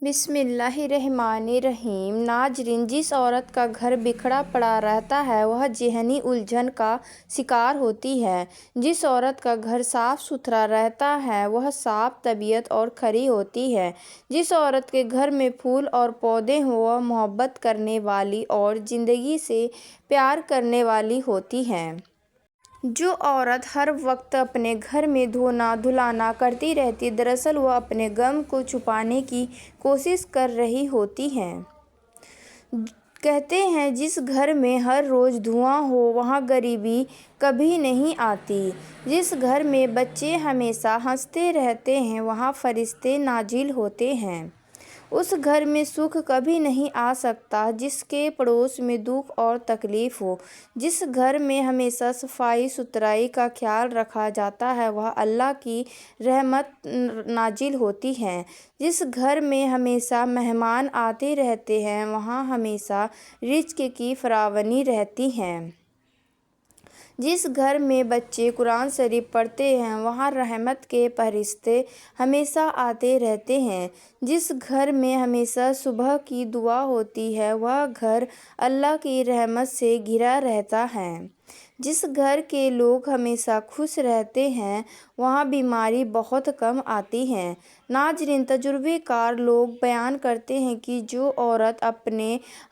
بسم اللہ الرحمن الرحیم۔ ناظرین، جس عورت کا گھر بکھرا پڑا رہتا ہے وہ ذہنی الجھن کا شکار ہوتی ہے۔ جس عورت کا گھر صاف ستھرا رہتا ہے وہ صاف طبیعت اور کھری ہوتی ہے۔ جس عورت کے گھر میں پھول اور پودے ہوں وہ محبت کرنے والی اور زندگی سے پیار کرنے والی ہوتی ہے۔ جو عورت ہر وقت اپنے گھر میں دھونا دھلانا کرتی رہتی دراصل وہ اپنے غم کو چھپانے کی کوشش کر رہی ہوتی ہے۔ کہتے ہیں جس گھر میں ہر روز دھواں ہو وہاں غریبی کبھی نہیں آتی۔ جس گھر میں بچے ہمیشہ ہنستے رہتے ہیں وہاں فرشتے نازل ہوتے ہیں۔ اس گھر میں سکھ کبھی نہیں آ سکتا جس کے پڑوس میں دکھ اور تکلیف ہو۔ جس گھر میں ہمیشہ صفائی ستھرائی کا خیال رکھا جاتا ہے وہاں اللہ کی رحمت نازل ہوتی ہے۔ جس گھر میں ہمیشہ مہمان آتے رہتے ہیں وہاں ہمیشہ رزق کی فراوانی رہتی ہے۔ جس گھر میں بچے قرآن شریف پڑھتے ہیں وہاں رحمت کے فرشتے ہمیشہ آتے رہتے ہیں۔ جس گھر میں ہمیشہ صبح کی دعا ہوتی ہے وہ گھر اللہ کی رحمت سے گھرا رہتا ہے۔ جس گھر کے لوگ ہمیشہ خوش رہتے ہیں وہاں بیماری بہت کم آتی ہے۔ ناظرین، تجربہ کار لوگ بیان کرتے ہیں کہ جو عورت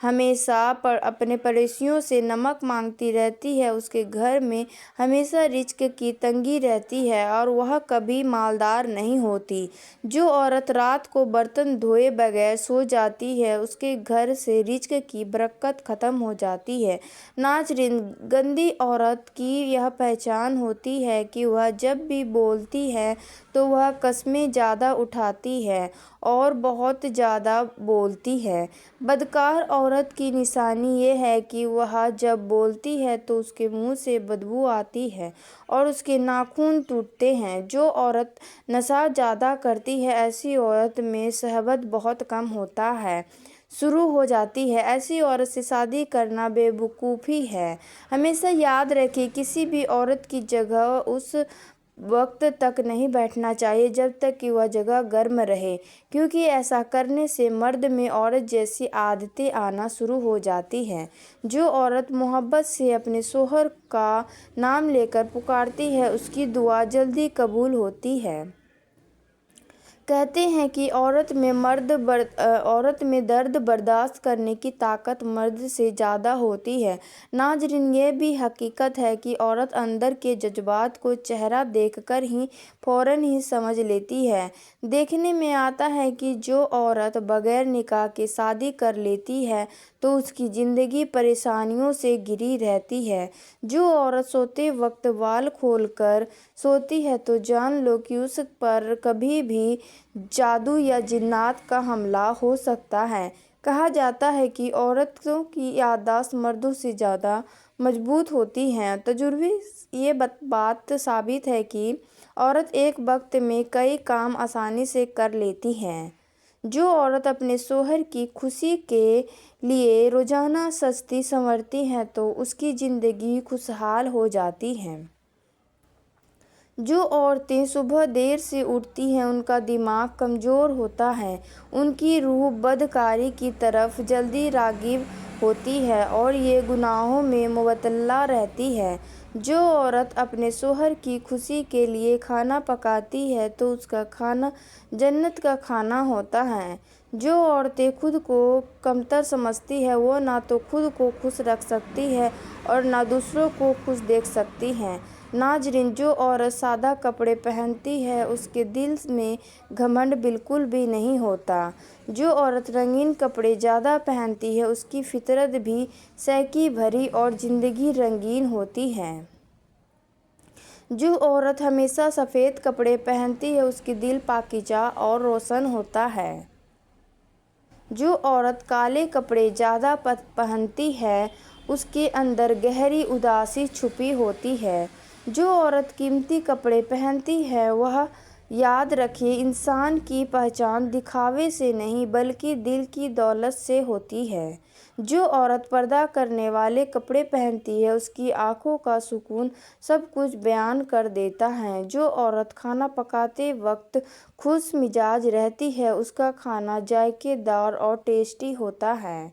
ہمیشہ اپنے پڑوسیوں سے نمک مانگتی رہتی ہے اس کے گھر میں ہمیشہ رزق کی تنگی رہتی ہے اور وہ کبھی مالدار نہیں ہوتی۔ جو عورت رات کو برتن دھوئے بغیر سو جاتی ہے اس کے گھر سے رزق کی برکت ختم ہو جاتی ہے۔ ناظرین، گندی عورت کی یہ پہچان ہوتی ہے کہ وہ جب بھی بولتی ہے تو وہ قسمیں زیادہ اٹھاتی ہے اور بہت زیادہ بولتی ہے۔ بدکار عورت کی نشانی یہ ہے کہ وہ جب بولتی ہے تو اس کے منہ سے بدبو آتی ہے اور اس کے ناخن ٹوٹتے ہیں۔ جو عورت نشہ زیادہ کرتی ہے ایسی عورت میں شہوت بہت کم شروع ہو جاتی ہے۔ ایسی عورت سے شادی کرنا بے وقوفی ہے۔ ہمیشہ یاد رکھیں کسی بھی عورت کی جگہ اس وقت تک نہیں بیٹھنا چاہیے جب تک کہ وہ جگہ گرم رہے کیونکہ ایسا کرنے سے مرد میں عورت جیسی عادتیں آنا شروع ہو جاتی ہیں۔ جو عورت محبت سے اپنے شوہر کا نام لے کر پکارتی ہے اس کی دعا جلدی قبول ہوتی ہے۔ کہتے ہیں کہ عورت میں درد برداشت کرنے کی طاقت مرد سے زیادہ ہوتی ہے۔ ناظرین، یہ بھی حقیقت ہے کہ عورت اندر کے جذبات کو چہرہ دیکھ کر ہی فوراً ہی سمجھ لیتی ہے۔ دیکھنے میں آتا ہے کہ جو عورت بغیر نکاح کے شادی کر لیتی ہے تو اس کی زندگی پریشانیوں سے گھری رہتی ہے۔ جو عورت سوتے وقت بال کھول کر سوتی ہے تو جان لو کہ اس پر کبھی بھی جادو یا جنات کا حملہ ہو سکتا ہے۔ کہا جاتا ہے کہ عورتوں کی یادداشت مردوں سے زیادہ مضبوط ہوتی ہے۔ تجربے یہ بات ثابت ہے کہ عورت ایک وقت میں کئی کام آسانی سے کر لیتی ہے۔ جو عورت اپنے شوہر کی خوشی کے لیے روزانہ سجتی سنورتی ہے تو اس کی زندگی خوشحال ہو جاتی ہے۔ جو عورتیں صبح دیر سے اٹھتی ہیں ان کا دماغ کمزور ہوتا ہے، ان کی روح بدکاری کی طرف جلدی راغب ہوتی ہے اور یہ گناہوں میں مبتلا رہتی ہے۔ جو عورت اپنے شوہر کی خوشی کے لیے کھانا پکاتی ہے تو اس کا کھانا جنت کا کھانا ہوتا ہے۔ جو عورتیں خود کو کمتر سمجھتی ہیں وہ نہ تو خود کو خوش رکھ سکتی ہیں اور نہ دوسروں کو خوش دیکھ سکتی ہیں۔ ناظرین، جو عورت سادہ کپڑے پہنتی ہے اس کے دل میں گھمنڈ بالکل بھی نہیں ہوتا۔ جو عورت رنگین کپڑے زیادہ پہنتی ہے اس کی فطرت بھی سیکی بھری اور زندگی رنگین ہوتی ہے۔ جو عورت ہمیشہ سفید کپڑے پہنتی ہے اس کا دل پاکیزہ اور روشن ہوتا ہے۔ جو عورت کالے کپڑے زیادہ پہنتی ہے اس کے اندر گہری اداسی چھپی ہوتی ہے۔ جو عورت قیمتی کپڑے پہنتی ہے وہ یاد رکھیں، انسان کی پہچان دکھاوے سے نہیں بلکہ دل کی دولت سے ہوتی ہے۔ جو عورت پردہ کرنے والے کپڑے پہنتی ہے اس کی آنکھوں کا سکون سب کچھ بیان کر دیتا ہے۔ جو عورت کھانا پکاتے وقت خوش مزاج رہتی ہے اس کا کھانا ذائقے دار اور ٹیسٹی ہوتا ہے۔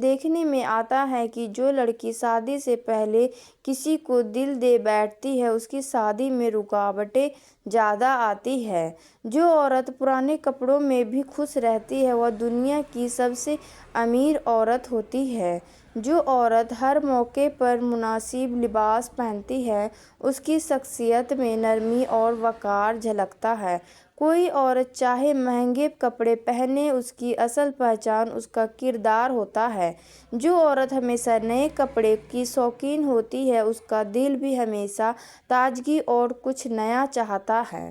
دیکھنے میں آتا ہے کہ جو لڑکی شادی سے پہلے کسی کو دل دے بیٹھتی ہے اس کی شادی میں رکاوٹیں زیادہ آتی ہیں۔ جو عورت پرانے کپڑوں میں بھی خوش رہتی ہے وہ دنیا کی سب سے امیر عورت ہوتی ہے۔ جو عورت ہر موقع پر مناسب لباس پہنتی ہے اس کی شخصیت میں نرمی اور وقار جھلکتا ہے۔ کوئی عورت چاہے مہنگے کپڑے پہنے اس کی اصل پہچان اس کا کردار ہوتا ہے۔ جو عورت ہمیشہ نئے کپڑے کی شوقین ہوتی ہے اس کا دل بھی ہمیشہ تازگی اور کچھ نیا چاہتا ہے۔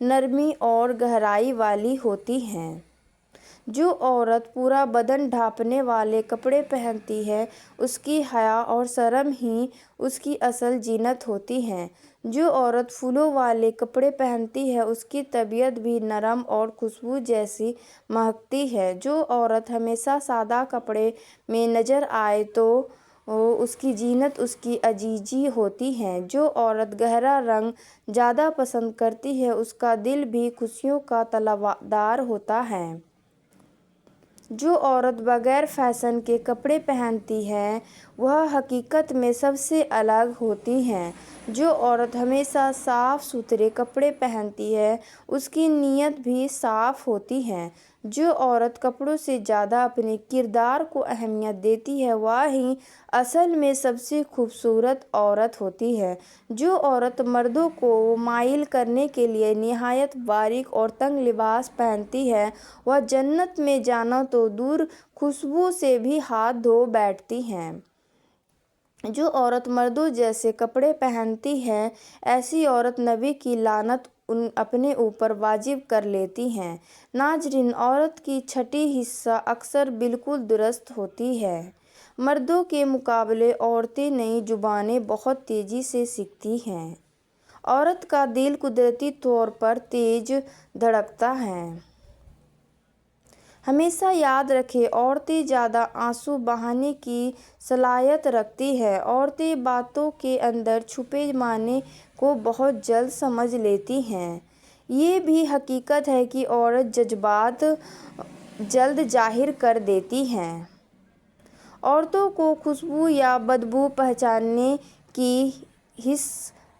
نرمی اور گہرائی والی ہوتی ہے۔ جو عورت پورا بدن ڈھانپنے والے کپڑے پہنتی ہے اس کی حیا اور شرم ہی اس کی اصل زینت ہوتی ہے۔ جو عورت پھولوں والے کپڑے پہنتی ہے اس کی طبیعت بھی نرم اور خوشبو جیسی مہکتی ہے۔ جو عورت ہمیشہ سادہ کپڑے میں نظر آئے تو اس کی زینت اس کی عاجزی ہوتی ہے۔ جو عورت گہرا رنگ زیادہ پسند کرتی ہے اس کا دل بھی خوشیوں کا طلبگار ہوتا ہے۔ جو عورت بغیر فیشن کے کپڑے پہنتی ہے وہ حقیقت میں سب سے الگ ہوتی ہے۔ جو عورت ہمیشہ صاف ستھرے کپڑے پہنتی ہے اس کی نیت بھی صاف ہوتی ہے۔ جو عورت کپڑوں سے زیادہ اپنے کردار کو اہمیت دیتی ہے وہی اصل میں سب سے خوبصورت عورت ہوتی ہے۔ جو عورت مردوں کو مائل کرنے کے لیے نہایت باریک اور تنگ لباس پہنتی ہے وہ جنت میں جانا تو دور خوشبو سے بھی ہاتھ دھو بیٹھتی ہے۔ جو عورت مردوں جیسے کپڑے پہنتی ہے ایسی عورت نبی کی لعنت اپنے اوپر واجب کر لیتی ہے۔ ناظرین، عورت کی چھٹی حصہ اکثر بالکل درست ہوتی ہے۔ مردوں کے مقابلے عورتیں نئی زبانیں بہت تیزی سے سیکھتی ہیں۔ عورت کا دل قدرتی طور پر تیز دھڑکتا ہے۔ ہمیشہ یاد رکھیں، عورتیں زیادہ آنسو بہانے کی صلاحیت رکھتی ہیں۔ عورتیں باتوں کے اندر چھپے معنی کو بہت جلد سمجھ لیتی ہیں۔ یہ بھی حقیقت ہے کہ عورت جذبات جلد ظاہر کر دیتی ہے۔ عورتوں کو خوشبو یا بدبو پہچاننے کی حس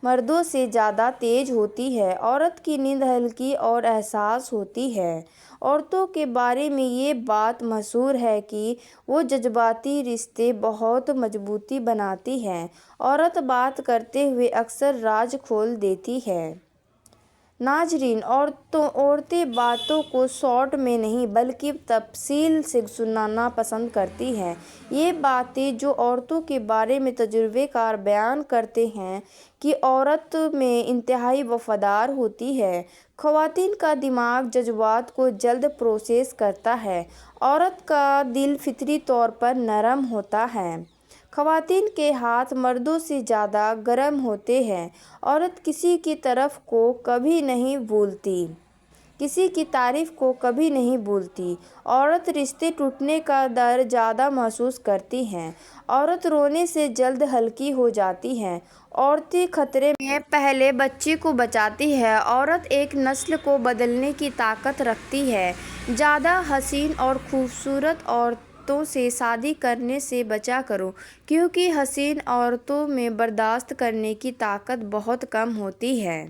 مردوں سے زیادہ تیز ہوتی ہے۔ عورت کی نیند ہلکی اور حساس ہوتی ہے۔ عورتوں کے بارے میں یہ بات مشہور ہے کہ وہ جذباتی رشتے بہت مضبوط بناتی ہیں۔ عورت بات کرتے ہوئے اکثر راز کھول دیتی ہے۔ ناظرین، عورتیں باتوں کو شارٹ میں نہیں بلکہ تفصیل سے سننا پسند کرتی ہیں۔ یہ باتیں جو عورتوں کے بارے میں تجربہ کار بیان کرتے ہیں کہ عورت میں انتہائی وفادار ہوتی ہے۔ خواتین کا دماغ جذبات کو جلد پروسیس کرتا ہے۔ عورت کا دل فطری طور پر نرم ہوتا ہے۔ خواتین کے ہاتھ مردوں سے زیادہ گرم ہوتے ہیں۔ عورت کسی کی تعریف کو کبھی نہیں بھولتی۔ کسی کی تعریف کو کبھی نہیں بھولتی۔ عورت رشتے ٹوٹنے کا ڈر زیادہ محسوس کرتی ہے۔ عورت رونے سے جلد ہلکی ہو جاتی ہے۔ عورتیں خطرے میں پہلے بچے کو بچاتی ہیں۔ عورت ایک نسل کو بدلنے کی طاقت رکھتی ہے۔ زیادہ حسین اور خوبصورت عورتوں سے شادی کرنے سے بچا کرو کیونکہ حسین عورتوں میں برداشت کرنے کی طاقت بہت کم ہوتی ہے۔